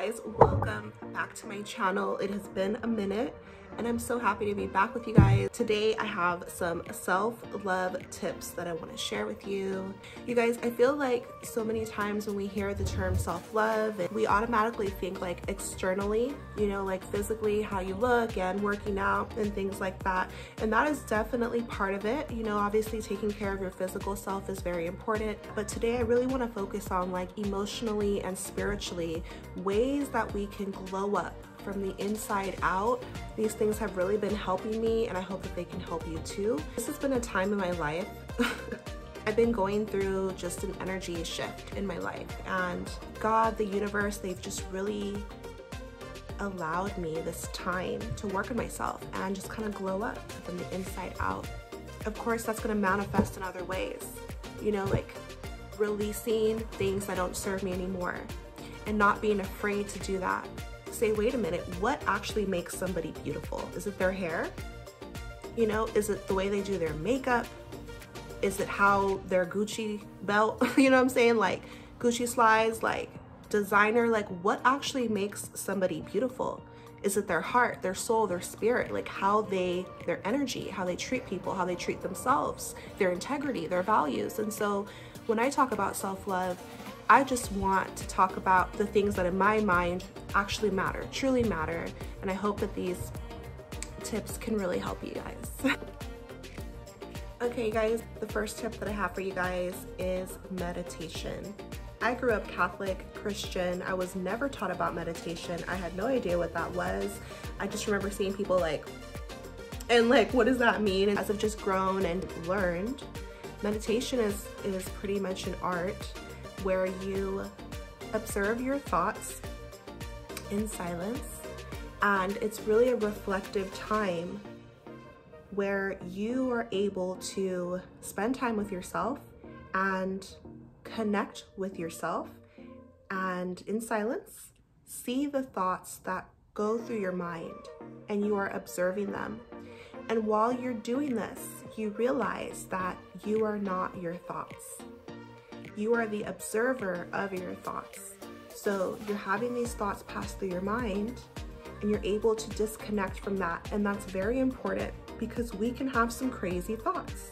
guys, welcome back to my channel. It has been a minute and I'm so happy to be back with you guys. Today I have some self-love tips that I want to share with you. You guys, I feel like so many times when we hear the term self-love, we automatically think like externally, you know, like physically how you look and working out and things like that. And that is definitely part of it. You know, obviously taking care of your physical self is very important. But today I really want to focus on like emotionally and spiritually ways that we can glow up from the inside out. These things have really been helping me and I hope that they can help you too. This has been a time in my life. I've been going through just an energy shift in my life, and God, the universe, they've just really allowed me this time to work on myself and just kind of glow up from the inside out. Of course, that's going to manifest in other ways, you know, like releasing things that don't serve me anymore and not being afraid to do that. Say, wait a minute, what actually makes somebody beautiful? Is it their hair? You know, is it the way they do their makeup? Is it how their Gucci belt, you know what I'm saying? Like Gucci slides, like designer, like what actually makes somebody beautiful? Is it their heart, their soul, their spirit, like how their energy, how they treat people, how they treat themselves, their integrity, their values? And so when I talk about self-love, I just want to talk about the things that in my mind actually matter, truly matter. And I hope that these tips can really help you guys. Okay guys, the first tip that I have for you guys is meditation. I grew up Catholic, Christian. I was never taught about meditation. I had no idea what that was. I just remember seeing people like, and like, what does that mean? And as I've just grown and learned, meditation is pretty much an art where you observe your thoughts in silence, and it's really a reflective time where you are able to spend time with yourself and connect with yourself, and in silence see the thoughts that go through your mind, and you are observing them. And while you're doing this, you realize that you are not your thoughts. You are the observer of your thoughts. So you're having these thoughts pass through your mind and you're able to disconnect from that. And that's very important because we can have some crazy thoughts.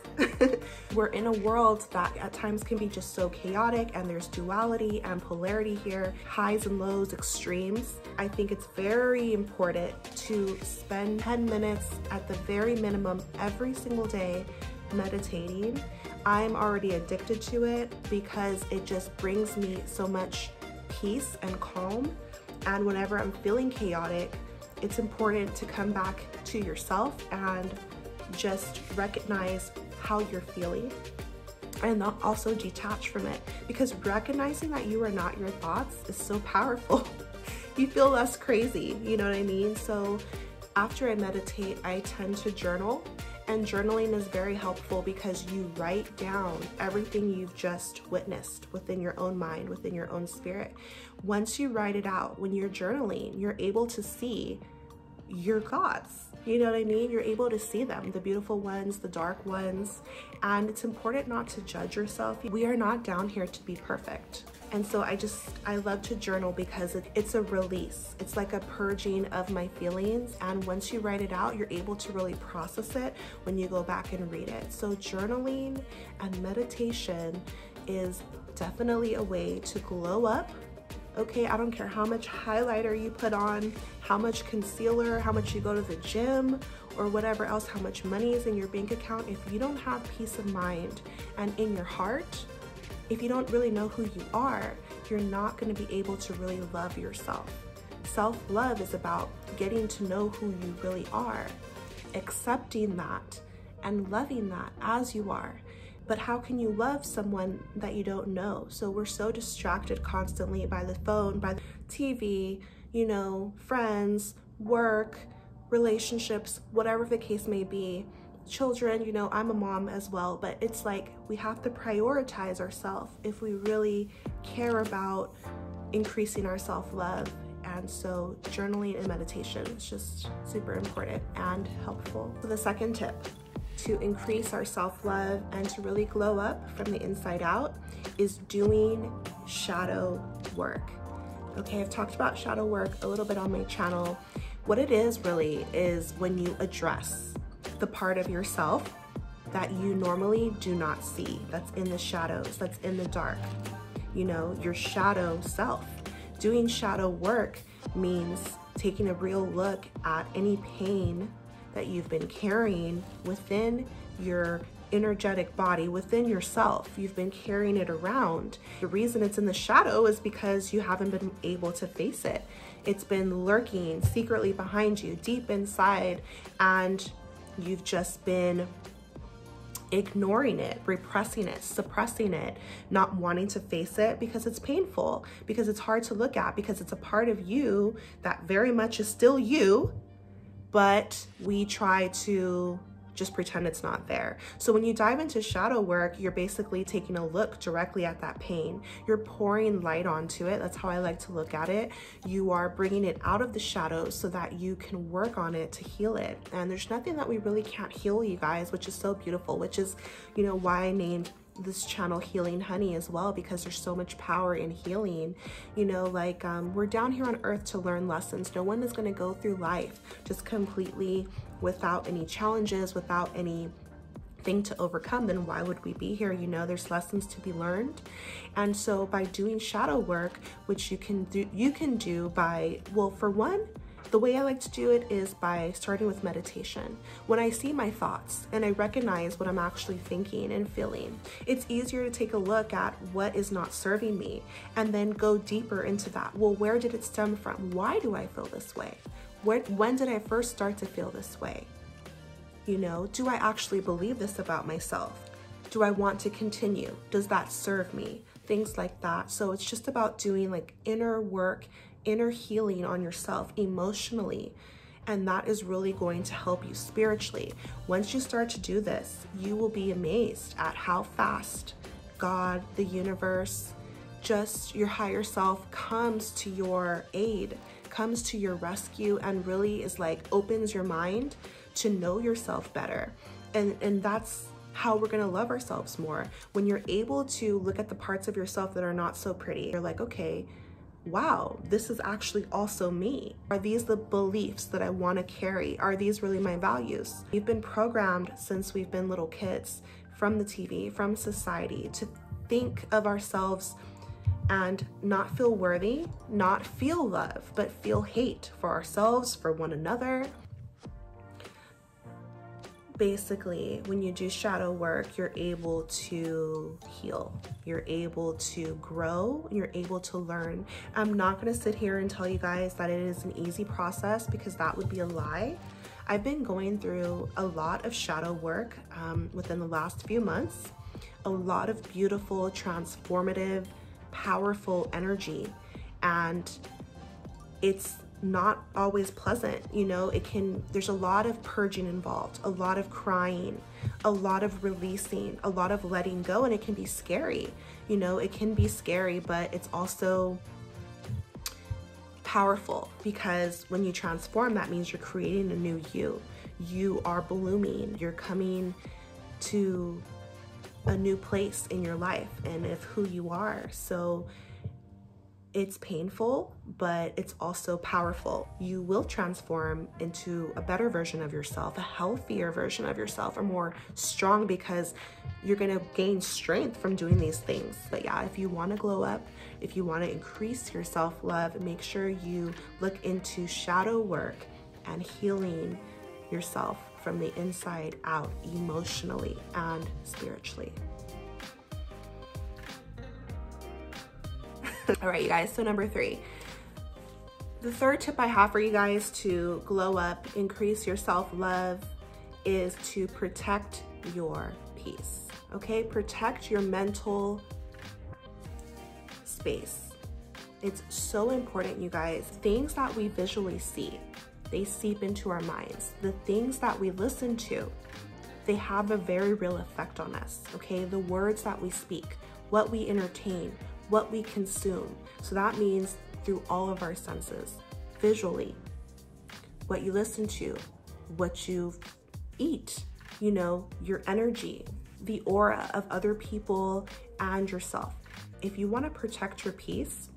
We're in a world that at times can be just so chaotic, and there's duality and polarity here, highs and lows, extremes. I think it's very important to spend 10 minutes at the very minimum every single day meditating. I'm already addicted to it because it just brings me so much peace and calm. And whenever I'm feeling chaotic, it's important to come back to yourself and just recognize how you're feeling and not also detach from it, because recognizing that you are not your thoughts is so powerful. You feel less crazy, you know what I mean? So after I meditate, I tend to journal. And journaling is very helpful because you write down everything you've just witnessed within your own mind, within your own spirit. Once you write it out, when you're journaling, you're able to see your thoughts. You know what I mean? You're able to see them, the beautiful ones, the dark ones. And it's important not to judge yourself. We are not down here to be perfect. And so I love to journal because it's a release. It's like a purging of my feelings. And once you write it out, you're able to really process it when you go back and read it. So journaling and meditation is definitely a way to glow up. Okay, I don't care how much highlighter you put on, how much concealer, how much you go to the gym, or whatever else, how much money is in your bank account. If you don't have peace of mind and in your heart, if you don't really know who you are, you're not going to be able to really love yourself. Self-love is about getting to know who you really are, accepting that and loving that as you are. But how can you love someone that you don't know? So we're so distracted constantly by the phone, by the TV, you know, friends, work, relationships, whatever the case may be. Children, you know, I'm a mom as well, but it's like we have to prioritize ourselves if we really care about increasing our self-love. And so journaling and meditation is just super important and helpful. So the second tip to increase our self-love and to really glow up from the inside out is doing shadow work. Okay, I've talked about shadow work a little bit on my channel. What it is really is when you address the part of yourself that you normally do not see, that's in the shadows, that's in the dark, you know, your shadow self. Doing shadow work means taking a real look at any pain that you've been carrying within your energetic body, within yourself. You've been carrying it around. The reason it's in the shadow is because you haven't been able to face it. It's been lurking secretly behind you, deep inside, and you've just been ignoring it, repressing it, suppressing it, not wanting to face it because it's painful, because it's hard to look at, because it's a part of you that very much is still you, but we try to just pretend it's not there. So when you dive into shadow work, you're basically taking a look directly at that pain. You're pouring light onto it. That's how I like to look at it. You are bringing it out of the shadows so that you can work on it to heal it. And there's nothing that we really can't heal, you guys, which is so beautiful, which is, you know, why I named this channel Healing Honey as well, because there's so much power in healing. You know, like we're down here on earth to learn lessons. No one is going to go through life just completely without any challenges, without anything to overcome. Then why would we be here? You know, there's lessons to be learned. And so by doing shadow work, which you can do by, well, for one, the way I like to do it is by starting with meditation. When I see my thoughts and I recognize what I'm actually thinking and feeling, it's easier to take a look at what is not serving me and then go deeper into that. Well, where did it stem from? Why do I feel this way? When did I first start to feel this way? You know, do I actually believe this about myself? Do I want to continue? Does that serve me? Things like that. So it's just about doing like inner work, inner healing on yourself emotionally, and that is really going to help you spiritually. Once you start to do this, you will be amazed at how fast God, the universe, just your higher self comes to your aid, comes to your rescue, and really is like opens your mind to know yourself better. And that's how we're gonna love ourselves more. When you're able to look at the parts of yourself that are not so pretty, you're like, okay, wow, this is actually also me. Are these the beliefs that I want to carry? Are these really my values? We've been programmed since we've been little kids from the TV, from society, to think of ourselves and not feel worthy, not feel love, but feel hate for ourselves, for one another. Basically, when you do shadow work, you're able to heal, you're able to grow, you're able to learn. I'm not going to sit here and tell you guys that it is an easy process, because that would be a lie. I've been going through a lot of shadow work within the last few months, a lot of beautiful, transformative, powerful energy, and it's not always pleasant. You know, there's a lot of purging involved, a lot of crying, a lot of releasing, a lot of letting go, and it can be scary. You know, it can be scary, but it's also powerful, because when you transform, that means you're creating a new you. You are blooming, you're coming to a new place in your life and of who you are. So it's painful, but it's also powerful. You will transform into a better version of yourself, a healthier version of yourself, or more strong, because you're gonna gain strength from doing these things. But yeah, if you wanna glow up, if you wanna increase your self-love, make sure you look into shadow work and healing yourself from the inside out, emotionally and spiritually. All right, you guys, so number 3. The third tip I have for you guys to glow up, increase your self-love, is to protect your peace, okay? Protect your mental space. It's so important, you guys. Things that we visually see, they seep into our minds. The things that we listen to, they have a very real effect on us, okay? The words that we speak, what we entertain, what we consume. So that means through all of our senses, visually, what you listen to, what you eat, you know, your energy, the aura of other people and yourself. If you want to protect your peace,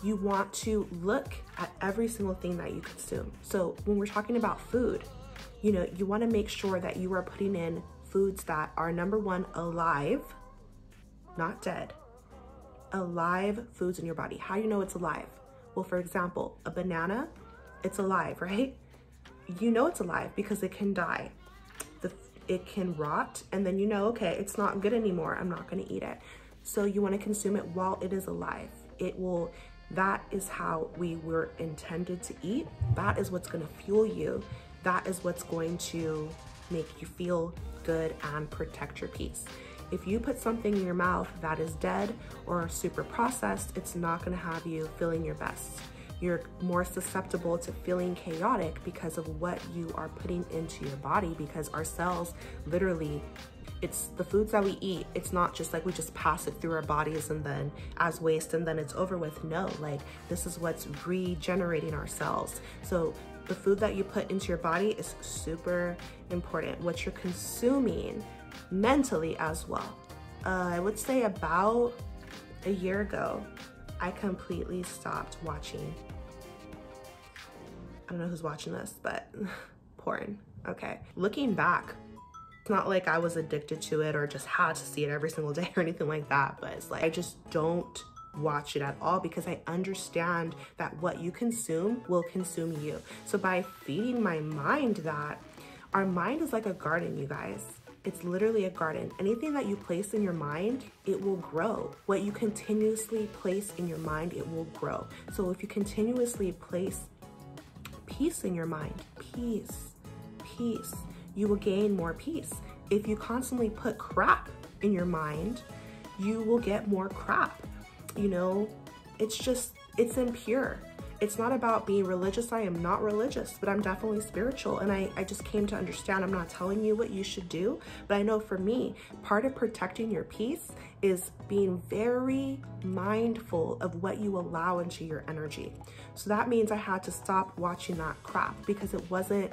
You want to look at every single thing that you consume. So when we're talking about food, you know, you want to make sure that you are putting in foods that are, number one, alive, not dead. Alive foods in your body. How do you know it's alive? Well, for example, a banana, it's alive, right? You know it's alive because it can die. It can rot, and then you know, okay, it's not good anymore. I'm not going to eat it. So you want to consume it while it is alive. That is how we were intended to eat. That is what's going to fuel you. That is what's going to make you feel good and protect your peace. If you put something in your mouth that is dead or super processed, it's not going to have you feeling your best. You're more susceptible to feeling chaotic because of what you are putting into your body, because our cells, literally, it's the foods that we eat. It's not just like we just pass it through our bodies and then as waste and then it's over with. No, like this is what's regenerating our cells. So the food that you put into your body is super important. What you're consuming mentally as well. I would say about a year ago, I completely stopped watching. I don't know who's watching this, but porn, okay. Looking back, it's not like I was addicted to it or just had to see it every single day or anything like that, but it's like, I just don't watch it at all because I understand that what you consume will consume you. So by feeding my mind that, our mind is like a garden, you guys. It's literally a garden. Anything that you place in your mind, it will grow. What you continuously place in your mind, it will grow. So if you continuously place peace in your mind, peace, you will gain more peace. If you constantly put crap in your mind, you will get more crap. You know, it's impure. It's not about being religious. I am not religious, but I'm definitely spiritual. And I just came to understand, I'm not telling you what you should do, but I know for me, part of protecting your peace is being very mindful of what you allow into your energy. So that means I had to stop watching that crap because it wasn't,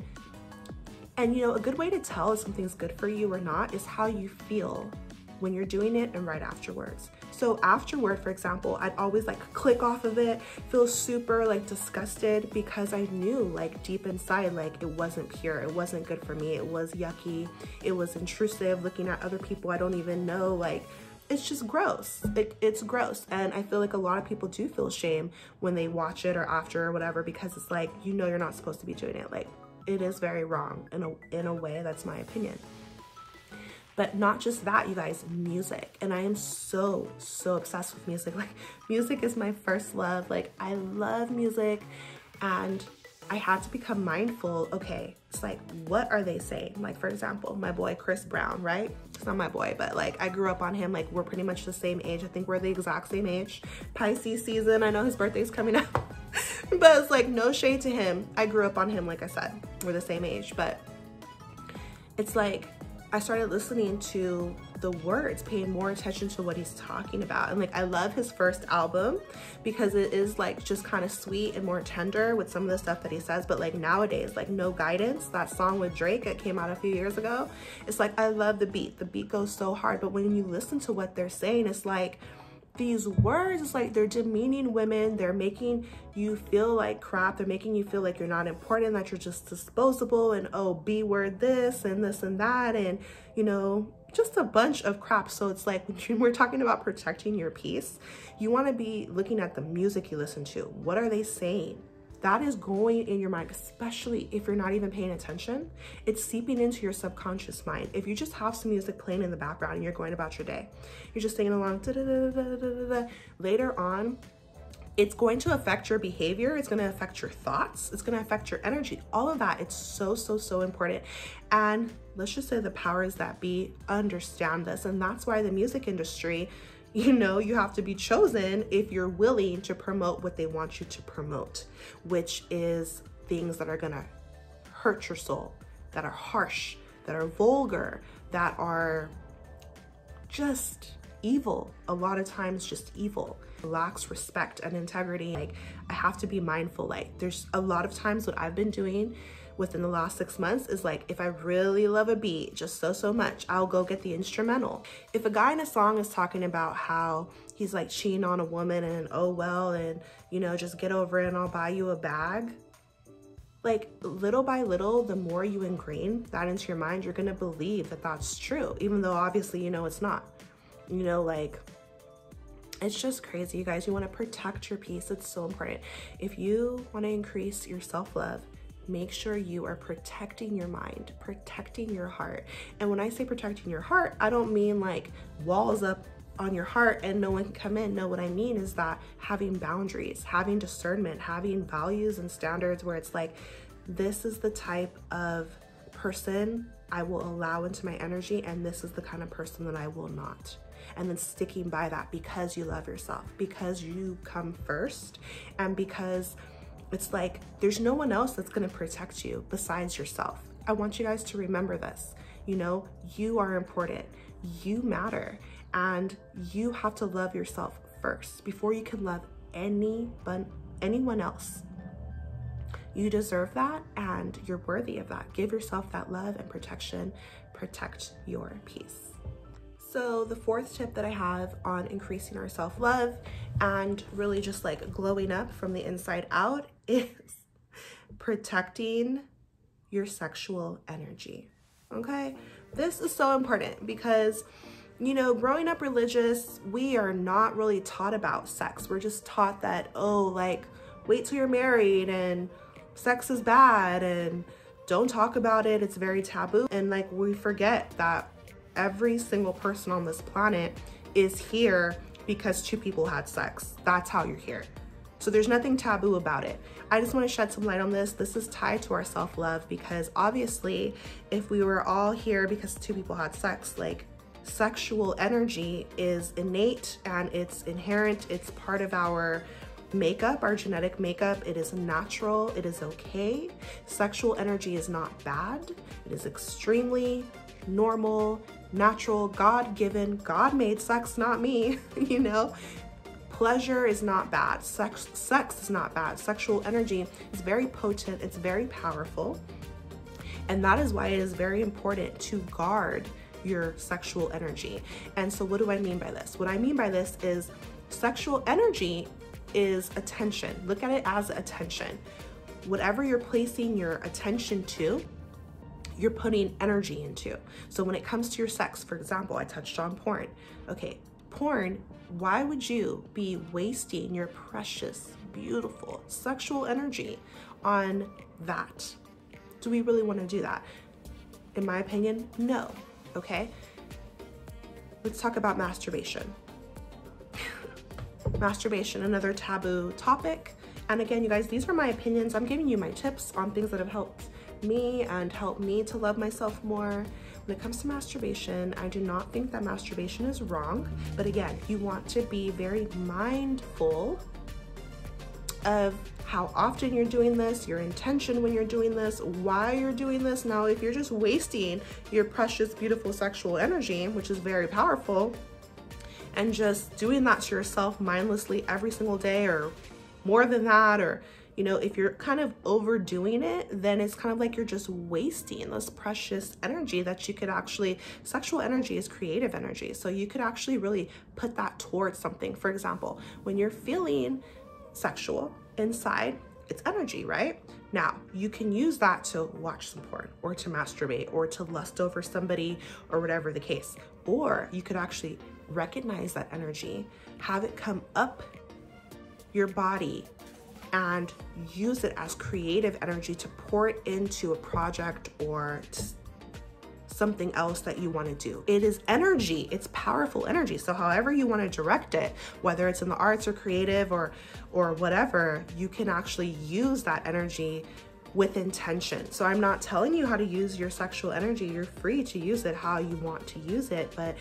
and you know, a good way to tell if something's good for you or not is how you feel when you're doing it and right afterwards. So afterward, for example, I'd always like click off of it, feel super like disgusted because I knew like deep inside, like it wasn't pure, it wasn't good for me, it was yucky, it was intrusive, looking at other people I don't even know, like it's just gross. It's gross. And I feel like a lot of people do feel shame when they watch it or after or whatever, because it's like, you know, you're not supposed to be doing it. Like it is very wrong in a way, that's my opinion. But not just that, you guys, music. And I am so obsessed with music. Like music is my first love. Like I love music, and I had to become mindful. Okay, it's like, what are they saying? Like for example, my boy, Chris Brown, right? It's not my boy, but like I grew up on him. Like we're pretty much the same age. I think we're the exact same age. Pisces season. I know his birthday's coming up, but it's like no shade to him. I grew up on him. Like I said, we're the same age, but it's like, I started listening to the words, paying more attention to what he's talking about. And like, I love his first album because it is like just kind of sweet and more tender with some of the stuff that he says. But like nowadays, like No Guidance, that song with Drake that came out a few years ago, it's like, I love the beat. The beat goes so hard, but when you listen to what they're saying, it's like, these words, it's like they're demeaning women. They're making you feel like crap. They're making you feel like you're not important, that you're just disposable, and oh, B word this and this and that, and you know, just a bunch of crap. So it's like when we're talking about protecting your peace, you want to be looking at the music you listen to. What are they saying? That is going in your mind, especially if you're not even paying attention. It's seeping into your subconscious mind. If you just have some music playing in the background and you're going about your day, you're just singing along, da, da, da, da, da, da. Later on, it's going to affect your behavior. It's going to affect your thoughts. It's going to affect your energy. All of that. It's so important. And let's just say the powers that be understand this. And that's why the music industry, you know, you have to be chosen if you're willing to promote what they want you to promote, which is things that are gonna hurt your soul, that are harsh, that are vulgar, that are just evil, a lot of times just evil, lacks respect and integrity. Like, I have to be mindful. Like, there's a lot of times what I've been doing within the last 6 months is like, if I really love a beat just so much, I'll go get the instrumental. If a guy in a song is talking about how he's like cheating on a woman and oh well, and you know, just get over it and I'll buy you a bag, like, little by little, the more you ingrain that into your mind, you're gonna believe that that's true, even though obviously you know it's not. You know, like, it's just crazy, you guys. You want to protect your peace. It's so important. If you want to increase your self-love, make sure you are protecting your mind, protecting your heart. And when I say protecting your heart, I don't mean like walls up on your heart and no one can come in. No, what I mean is that having boundaries, having discernment, having values and standards where it's like, this is the type of person I will allow into my energy, and this is the kind of person that I will not. And then sticking by that because you love yourself, because you come first, and because it's like, there's no one else that's gonna protect you besides yourself. I want you guys to remember this. You know, you are important, you matter, and you have to love yourself first before you can love anyone else. You deserve that, and you're worthy of that. Give yourself that love and protection. Protect your peace. So the fourth tip that I have on increasing our self-love and really just like glowing up from the inside out is protecting your sexual energy. Okay, this is so important because, you know, growing up religious, we are not really taught about sex. We're just taught that, oh, like, wait till you're married and sex is bad and don't talk about it, it's very taboo. And like, we forget that every single person on this planet is here because two people had sex. That's how you're here. So there's nothing taboo about it. I just want to shed some light on this. This is tied to our self-love because obviously if we were all here because two people had sex, like, sexual energy is innate and it's inherent. It's part of our makeup, our genetic makeup. It is natural. It is okay. Sexual energy is not bad. It is extremely normal, natural, God-given. God made sex, not me. You know, pleasure is not bad. Sex is not bad. Sexual energy is very potent. It's very powerful. And that is why it is very important to guard your sexual energy. And so what do I mean by this? What I mean by this is sexual energy is attention. Look at it as attention. Whatever you're placing your attention to, you're putting energy into. So when it comes to your sex, for example, I touched on porn. Okay, porn, why would you be wasting your precious, beautiful sexual energy on that? Do we really want to do that? In my opinion, no. Okay, let's talk about masturbation. Masturbation, another taboo topic. And again, you guys, these are my opinions. I'm giving you my tips on things that have helped me and helped me to love myself more. When it comes to masturbation, I do not think that masturbation is wrong. But again, you want to be very mindful of how often you're doing this, your intention when you're doing this, why you're doing this. Now, if you're just wasting your precious, beautiful sexual energy, which is very powerful, and just doing that to yourself mindlessly every single day or more than that, or, you know, if you're kind of overdoing it, then it's kind of like you're just wasting this precious energy that you could actually, sexual energy is creative energy. So you could actually really put that towards something. For example, when you're feeling sexual inside, it's energy, right? Now, you can use that to watch some porn or to masturbate or to lust over somebody or whatever the case. Or you could actually recognize that energy, have it come up your body and use it as creative energy to pour it into a project or something else that you want to do. It is energy. It's powerful energy. So however you want to direct it, whether it's in the arts or creative or whatever, you can actually use that energy with intention. So I'm not telling you how to use your sexual energy. You're free to use it how you want to use it. But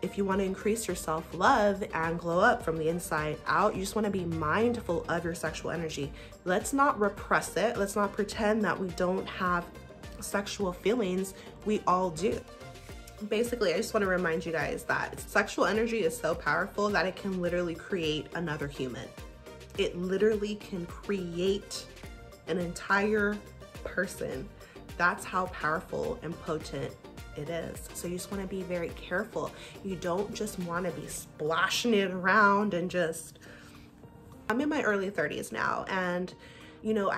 if you want to increase your self-love and glow up from the inside out, you just want to be mindful of your sexual energy. Let's not repress it. Let's not pretend that we don't have sexual feelings. We all do. basically, I just want to remind you guys that sexual energy is so powerful that it can literally create another human. It literally can create an entire person. That's how powerful and potent it is. So you just want to be very careful. You don't just want to be splashing it around and just... I'm in my early 30s now, and you know,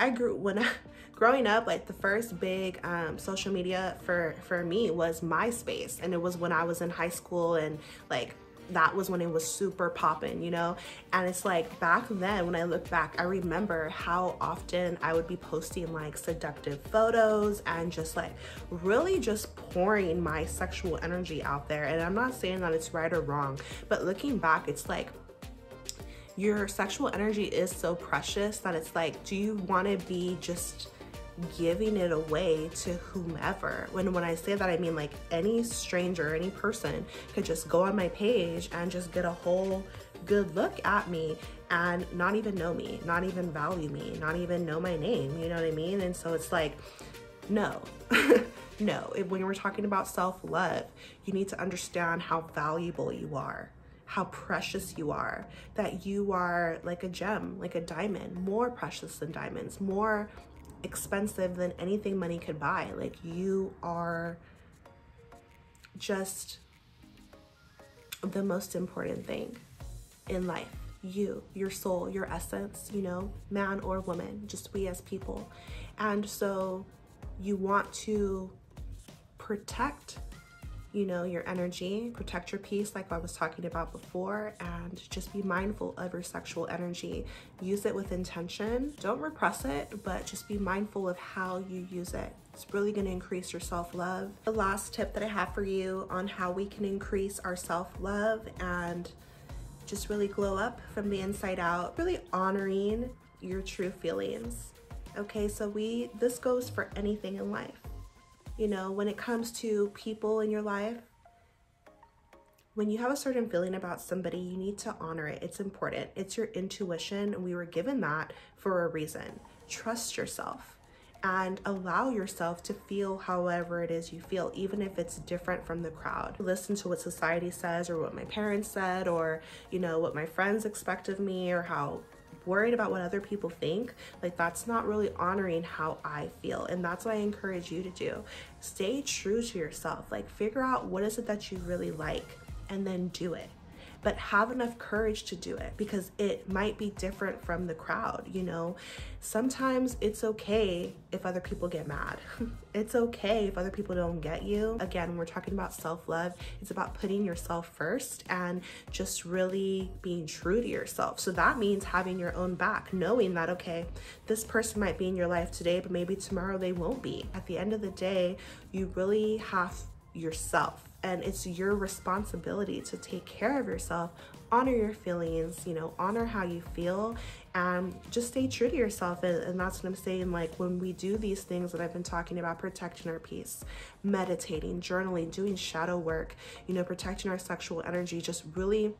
growing up, like the first big social media for me was MySpace, and it was when I was in high school, and like that was when it was super poppin', you know? And it's like back then, when I look back, I remember how often I would be posting like seductive photos and just like really just pouring my sexual energy out there. And I'm not saying that it's right or wrong, but looking back, it's like your sexual energy is so precious that it's like, do you want to be just giving it away to whomever? When I say that, I mean like any stranger, any person could just go on my page and just get a whole good look at me and not even know me, not even value me, not even know my name, you know what I mean? And so it's like, no. No, when we're talking about self-love, you need to understand how valuable you are, how precious you are, that you are like a gem, like a diamond, more precious than diamonds, more expensive than anything money could buy. Like, you are just the most important thing in life. You, your soul, your essence, you know, man or woman, just we as people. And so you want to protect, you know, your energy, protect your peace like I was talking about before, and just be mindful of your sexual energy. Use it with intention. Don't repress it, but just be mindful of how you use it. It's really going to increase your self-love. The last tip that I have for you on how we can increase our self-love and just really glow up from the inside out, really honoring your true feelings. Okay, so this goes for anything in life. You know, when it comes to people in your life, when you have a certain feeling about somebody, you need to honor it. It's important. It's your intuition, and we were given that for a reason. Trust yourself and allow yourself to feel however it is you feel, even if it's different from the crowd. Listen to what society says, or what my parents said, or, you know, what my friends expect of me, or how worried about what other people think. Like, that's not really honoring how I feel. And that's what I encourage you to do. Stay true to yourself. Like, figure out what is it that you really like, and then do it. But have enough courage to do it, because it might be different from the crowd, you know? Sometimes it's okay if other people get mad. It's okay if other people don't get you. Again, when we're talking about self-love, it's about putting yourself first and just really being true to yourself. So that means having your own back, knowing that, okay, this person might be in your life today, but maybe tomorrow they won't be. At the end of the day, you really have yourself, and it's your responsibility to take care of yourself, honor your feelings, you know, honor how you feel, and just stay true to yourself. And that's what I'm saying. Like, when we do these things that I've been talking about, protecting our peace, meditating, journaling, doing shadow work, you know, protecting our sexual energy, just really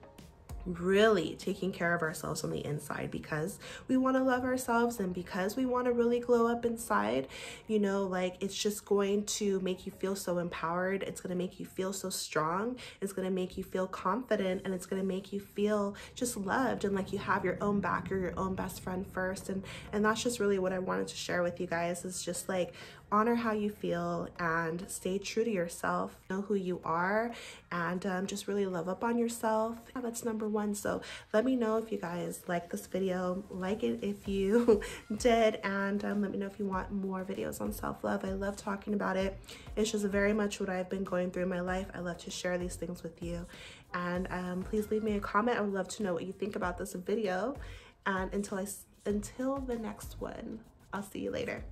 taking care of ourselves on the inside, because we want to love ourselves, and because we want to really glow up inside, you know, like, it's just going to make you feel so empowered. It's going to make you feel so strong. It's going to make you feel confident, and it's going to make you feel just loved, and like you have your own back. You're your own best friend first. And that's just really what I wanted to share with you guys, is just like, honor how you feel and stay true to yourself. Know who you are, and just really love up on yourself. Yeah, that's number one. So let me know if you guys like this video, like it if you did, and let me know if you want more videos on self-love. I love talking about it. It's just very much what I've been going through in my life. I love to share these things with you, and please leave me a comment. I would love to know what you think about this video, and until the next one, I'll see you later.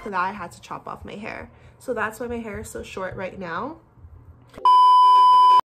That I had to chop off my hair, so that's why my hair is so short right now.